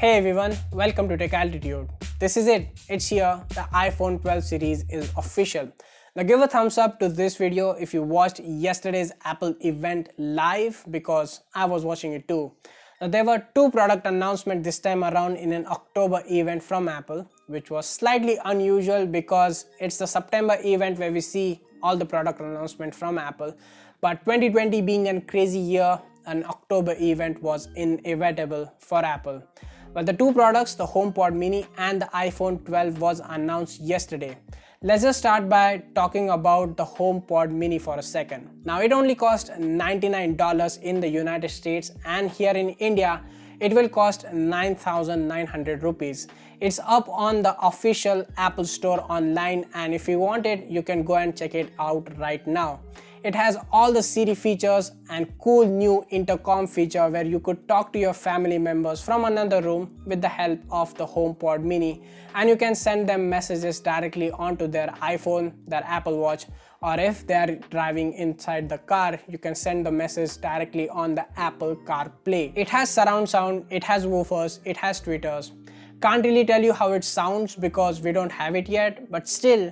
Hey everyone, welcome to Tech Altitude. This is it, it's here, the iPhone 12 series is official. Now give a thumbs up to this video if you watched yesterday's Apple event live because I was watching it too. Now there were two product announcements this time around in an October event from Apple, which was slightly unusual because it's the September event where we see all the product announcements from Apple. But 2020 being a crazy year, an October event was inevitable for Apple. Well, the two products, the HomePod Mini and the iPhone 12 was announced yesterday. Let's just start by talking about the HomePod Mini for a second. Now it only cost $99 in the United States, and here in India it will cost 9,900 rupees. It's up on the official Apple Store online, and if you want it, you can go and check it out right now. It has all the Siri features and cool new intercom feature where you could talk to your family members from another room with the help of the HomePod Mini, and you can send them messages directly onto their iPhone, their Apple Watch, or if they are driving inside the car, you can send the message directly on the Apple CarPlay. It has surround sound, it has woofers, it has tweeters. Can't really tell you how it sounds because we don't have it yet, but still,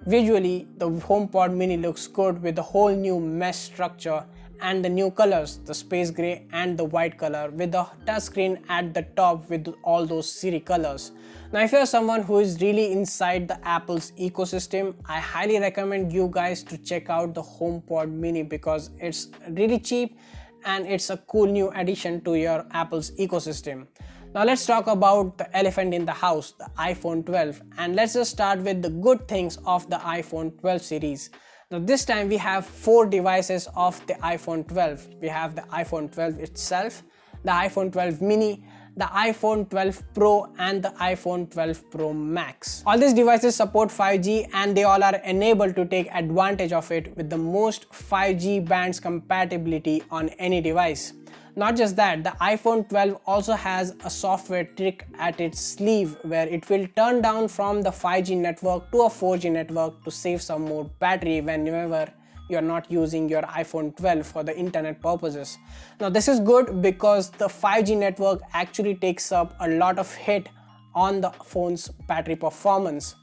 visually, the HomePod Mini looks good with the whole new mesh structure and the new colors, the space gray and the white color, with the touchscreen at the top with all those Siri colors. Now if you're someone who is really inside the Apple's ecosystem, I highly recommend you guys to check out the HomePod Mini because it's really cheap and it's a cool new addition to your Apple's ecosystem. Now let's talk about the elephant in the house, the iPhone 12, and let's just start with the good things of the iPhone 12 series. Now this time we have four devices of the iPhone 12. We have the iPhone 12 itself, the iPhone 12 mini, the iPhone 12 Pro and the iPhone 12 Pro Max. All these devices support 5G and they all are enabled to take advantage of it with the most 5G bands compatibility on any device. Not just that, the iPhone 12 also has a software trick at its sleeve where it will turn down from the 5G network to a 4G network to save some more battery whenever you're not using your iPhone 12 for the internet purposes. Now this is good because the 5G network actually takes up a lot of hit on the phone's battery performance.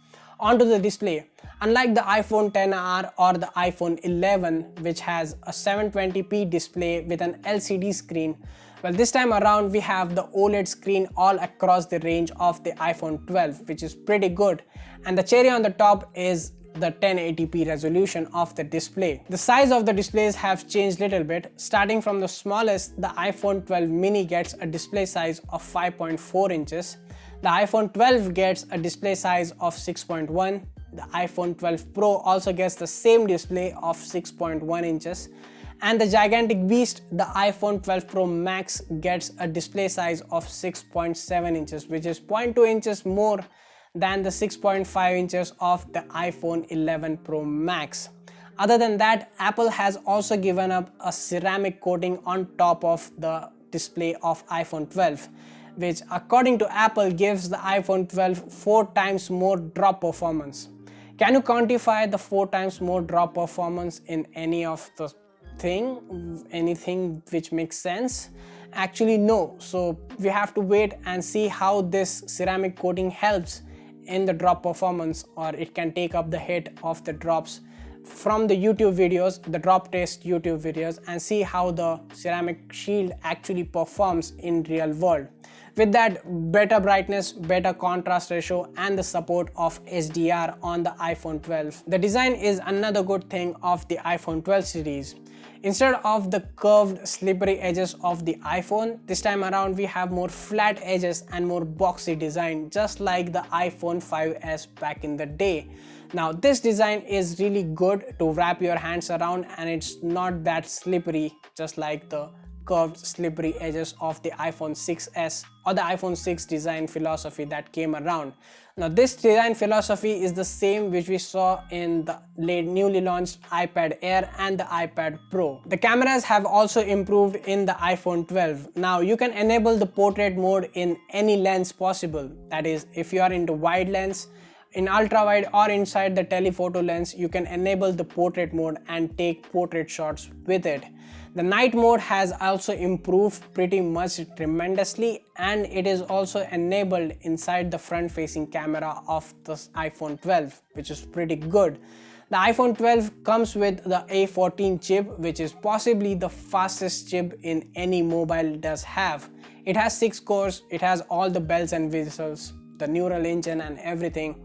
Onto the display. Unlike the iPhone XR or the iPhone 11, which has a 720p display with an LCD screen, well, this time around we have the OLED screen all across the range of the iPhone 12, which is pretty good. And the cherry on the top is the 1080p resolution of the display. The size of the displays have changed a little bit. Starting from the smallest, the iPhone 12 mini gets a display size of 5.4 inches. The iPhone 12 gets a display size of 6.1. The iPhone 12 Pro also gets the same display of 6.1 inches. And the gigantic beast, the iPhone 12 Pro Max gets a display size of 6.7 inches, which is 0.2 inches more than the 6.5 inches of the iPhone 11 Pro Max. Other than that, Apple has also given up a ceramic coating on top of the display of iPhone 12, which according to Apple gives the iPhone 12 4 times more drop performance. Can you quantify the 4 times more drop performance in any of the anything which makes sense? Actually no, so we have to wait and see how this ceramic coating helps in the drop performance, or it can take up the hit of the drops from the YouTube videos, the drop test YouTube videos, and see how the ceramic shield actually performs in real world. With that, better brightness, better contrast ratio, and the support of HDR on the iPhone 12. The design is another good thing of the iPhone 12 series. Instead of the curved, slippery edges of the iPhone, this time around we have more flat edges and more boxy design, just like the iPhone 5S back in the day. Now this design is really good to wrap your hands around, and it's not that slippery, just like the curved slippery edges of the iPhone 6s or the iPhone 6 design philosophy that came around. Now this design philosophy is the same which we saw in the newly launched iPad Air and the iPad Pro. The cameras have also improved in the iPhone 12. Now you can enable the portrait mode in any lens possible. That is, if you are into wide lens, in ultra wide or inside the telephoto lens, you can enable the portrait mode and take portrait shots with it. The night mode has also improved pretty much tremendously, and it is also enabled inside the front facing camera of the iPhone 12, which is pretty good. The iPhone 12 comes with the A14 chip, which is possibly the fastest chip in any mobile does have. It has 6 cores, it has all the bells and whistles, the Neural engine and everything.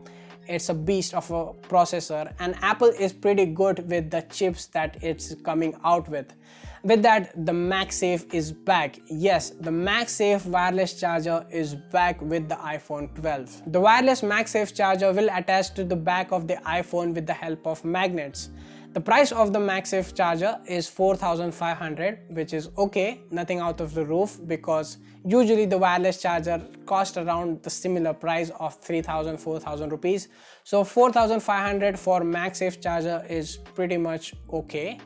It's a beast of a processor, and Apple is pretty good with the chips that it's coming out with. With that, the MagSafe is back. Yes, the MagSafe wireless charger is back with the iPhone 12. The wireless MagSafe charger will attach to the back of the iPhone with the help of magnets. The price of the MagSafe charger is 4,500, which is okay, nothing out of the roof, because usually the wireless charger cost around the similar price of 3,000-4,000 rupees. So 4,500 for MagSafe charger is pretty much okay.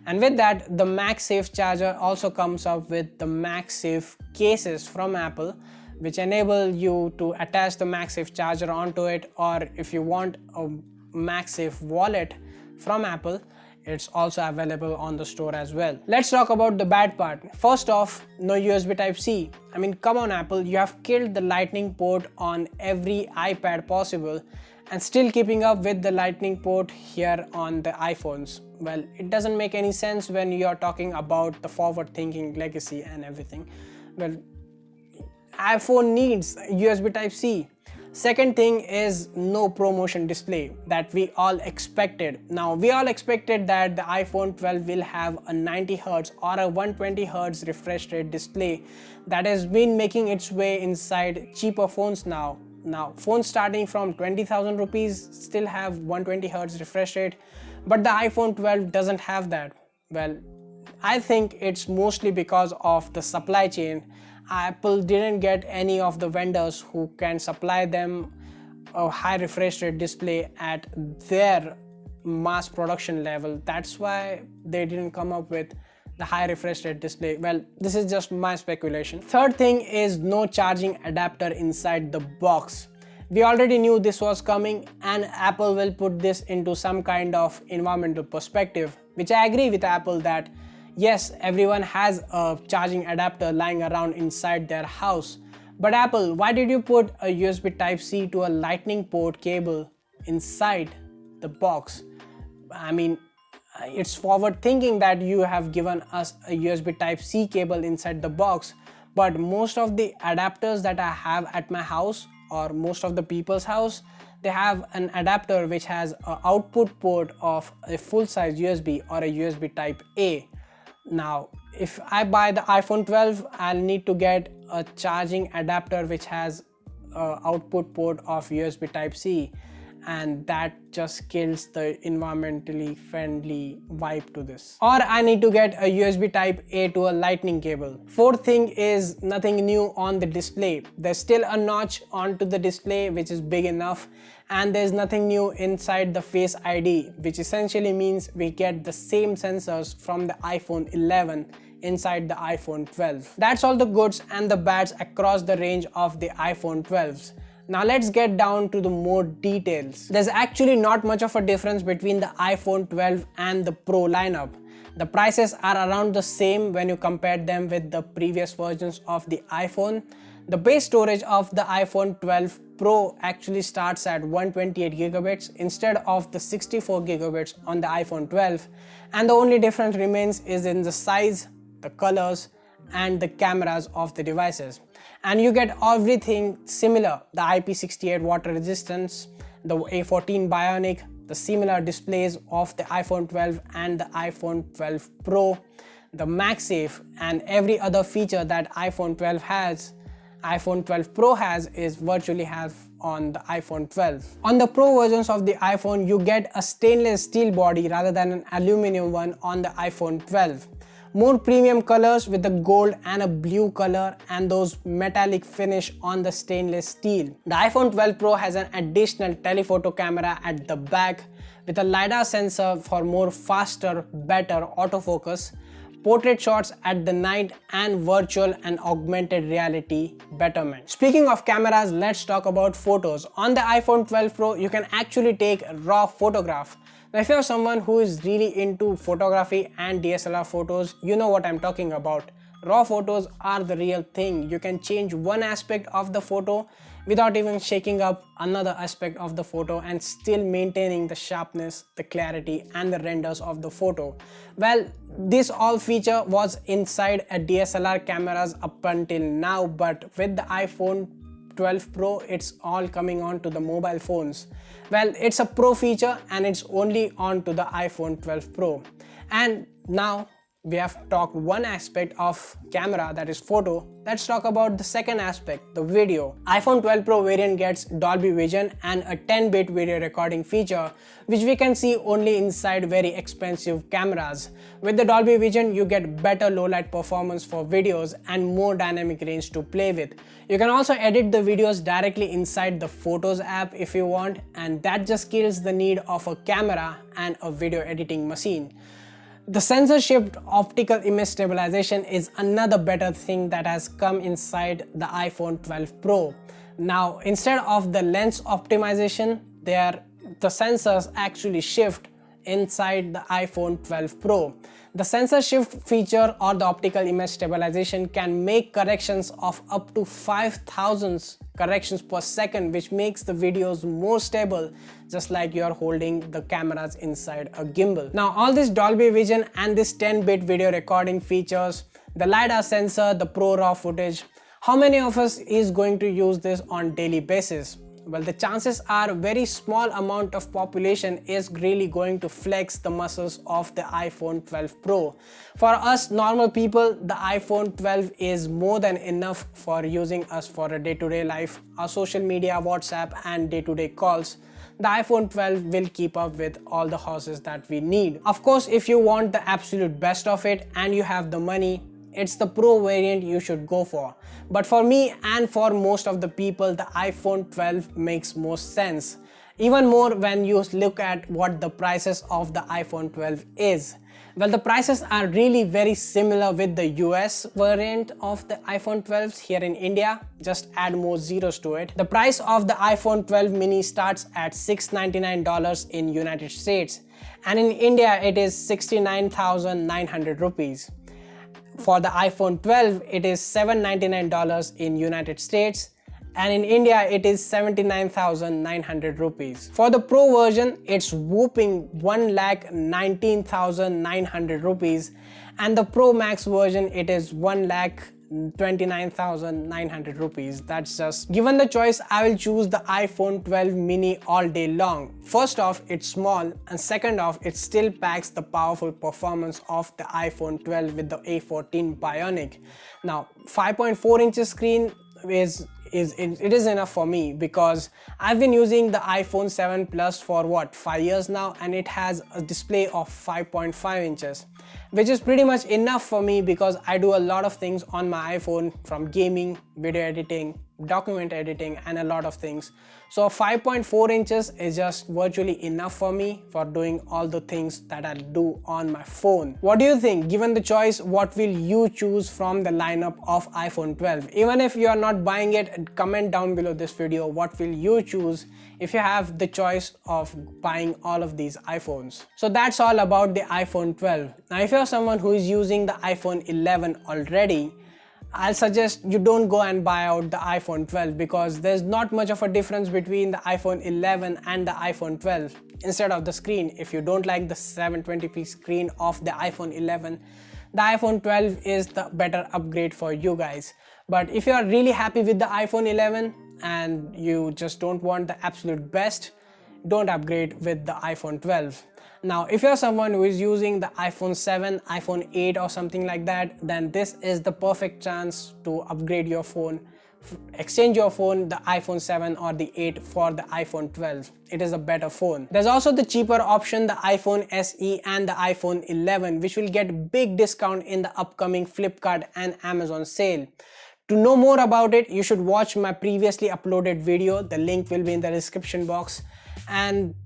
And with that, the MagSafe charger also comes up with the MagSafe cases from Apple, which enable you to attach the MagSafe charger onto it, or if you want a MagSafe wallet from Apple, it's also available on the store as well. Let's talk about the bad part. First off, no USB Type-C. I mean, come on Apple, you have killed the Lightning port on every iPad possible and still keeping up with the Lightning port here on the iPhones. Well, it doesn't make any sense when you're talking about the forward-thinking legacy and everything. Well, iPhone needs USB Type-C. Second thing is no ProMotion display that we all expected. Now, we all expected that the iPhone 12 will have a 90Hz or a 120Hz refresh rate display that has been making its way inside cheaper phones now. Now, phones starting from 20,000 rupees still have 120Hz refresh rate, but the iPhone 12 doesn't have that. Well, I think it's mostly because of the supply chain. Apple didn't get any of the vendors who can supply them a high refresh rate display at their mass production level. That's why they didn't come up with the high refresh rate display. Well, this is just my speculation. Third thing is no charging adapter inside the box. We already knew this was coming, and Apple will put this into some kind of environmental perspective, which I agree with Apple that yes, everyone has a charging adapter lying around inside their house. But Apple, why did you put a USB Type-C to a Lightning port cable inside the box? I mean, it's forward thinking that you have given us a USB Type-C cable inside the box, but most of the adapters that I have at my house, or most of the people's house, they have an adapter which has an output port of a full-size USB or a USB Type-A. Now, if I buy the iPhone 12, I'll need to get a charging adapter which has an output port of USB Type-C, and that just kills the environmentally friendly vibe to this. Or I need to get a USB Type-A to a Lightning cable. Fourth thing is nothing new on the display. There's still a notch onto the display which is big enough, and there's nothing new inside the Face ID, which essentially means we get the same sensors from the iPhone 11 inside the iPhone 12. That's all the goods and the bads across the range of the iPhone 12s. Now let's get down to the more details. There's actually not much of a difference between the iPhone 12 and the Pro lineup. The prices are around the same when you compare them with the previous versions of the iPhone. The base storage of the iPhone 12 Pro actually starts at 128 gigabits instead of the 64 gigabits on the iPhone 12, and the only difference remains is in the size, the colors, and the cameras of the devices. And you get everything similar: the IP68 water resistance, the A14 Bionic, the similar displays of the iPhone 12 and the iPhone 12 Pro, the MagSafe, and every other feature that iPhone 12 has, iPhone 12 Pro has is virtually have on the iPhone 12. On the Pro versions of the iPhone, you get a stainless steel body rather than an aluminum one on the iPhone 12. More premium colors with the gold and a blue color and those metallic finish on the stainless steel. The iPhone 12 Pro has an additional telephoto camera at the back with a LiDAR sensor for more faster, better autofocus, portrait shots at the night, and virtual and augmented reality betterment. Speaking of cameras, let's talk about photos. On the iPhone 12 Pro, you can actually take a raw photograph. Now if you're someone who is really into photography and DSLR photos, you know what I'm talking about. Raw photos are the real thing. You can change one aspect of the photo without even shaking up another aspect of the photo and still maintaining the sharpness, the clarity and the renders of the photo. Well, this all feature was inside a DSLR cameras up until now, but with the iPhone 12 Pro, it's all coming on to the mobile phones. Well, it's a Pro feature and it's only on to the iPhone 12 Pro. And now we have talked one aspect of camera, that is photo. Let's talk about the second aspect, the video. iPhone 12 Pro variant gets Dolby Vision and a 10-bit video recording feature, which we can see only inside very expensive cameras. With the Dolby Vision, you get better low light performance for videos and more dynamic range to play with. You can also edit the videos directly inside the Photos app if you want, and that just kills the need of a camera and a video editing machine. The sensor shift optical image stabilization is another better thing that has come inside the iPhone 12 Pro. Now, instead of the lens optimization, the sensors actually shift inside the iPhone 12 Pro. The sensor shift feature or the optical image stabilization can make corrections of up to 5,000 corrections per second, which makes the videos more stable, just like you're holding the cameras inside a gimbal. Now, all this Dolby Vision and this 10-bit video recording features, the LiDAR sensor, the Pro RAW footage, how many of us is going to use this on daily basis? Well, the chances are a very small amount of population is really going to flex the muscles of the iPhone 12 Pro. For us normal people, the iPhone 12 is more than enough for using us for a day-to-day life, our social media, WhatsApp and day-to-day calls. The iPhone 12 will keep up with all the horses that we need. Of course, if you want the absolute best of it and you have the money, it's the Pro variant you should go for. But for me and for most of the people, the iPhone 12 makes most sense. Even more when you look at what the prices of the iPhone 12 is. Well, the prices are really very similar with the US variant of the iPhone 12s here in India. Just add more zeros to it. The price of the iPhone 12 mini starts at $699 in United States. And in India, it is 69,900 rupees. For the iPhone 12, it is $799 in United States, and in India it is 79,900 rupees. For the Pro version, it's whooping 1,19,900 rupees, and the Pro Max version it is 1,29,900 rupees. That's just, given the choice, I will choose the iPhone 12 mini all day long. First off, it's small, and second off, it still packs the powerful performance of the iPhone 12 with the A14 Bionic. Now, 5.4 inches screen is enough for me, because I've been using the iPhone 7 Plus for what, 5 years now, and it has a display of 5.5 inches, which is pretty much enough for me because I do a lot of things on my iPhone, from gaming, video editing, document editing and a lot of things. So 5.4 inches is just virtually enough for me for doing all the things that I'll do on my phone. What do you think? Given the choice, what will you choose from the lineup of iPhone 12? Even if you are not buying it, comment down below this video what will you choose if you have the choice of buying all of these iPhones. So that's all about the iPhone 12. Now if you're someone who is using the iPhone 11 already, I'll suggest you don't go and buy out the iPhone 12 because there's not much of a difference between the iPhone 11 and the iPhone 12. Instead of the screen, if you don't like the 720p screen of the iPhone 11, the iPhone 12 is the better upgrade for you guys. But if you are really happy with the iPhone 11 and you just don't want the absolute best, don't upgrade with the iPhone 12. Now, if you're someone who is using the iPhone 7, iPhone 8 or something like that, then this is the perfect chance to upgrade your phone. Exchange your phone, the iPhone 7 or the 8 for the iPhone 12. It is a better phone. There's also the cheaper option, the iPhone SE and the iPhone 11, which will get big discount in the upcoming Flipkart and Amazon sale. To know more about it, you should watch my previously uploaded video. The link will be in the description box. And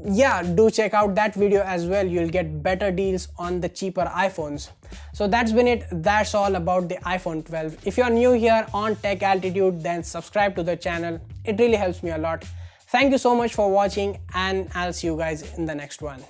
yeah, do check out that video as well. You'll get better deals on the cheaper iPhones. So that's been it. That's all about the iPhone 12. If you're new here on Tech Altitude, then subscribe to the channel. It really helps me a lot. Thank you so much for watching, and I'll see you guys in the next one.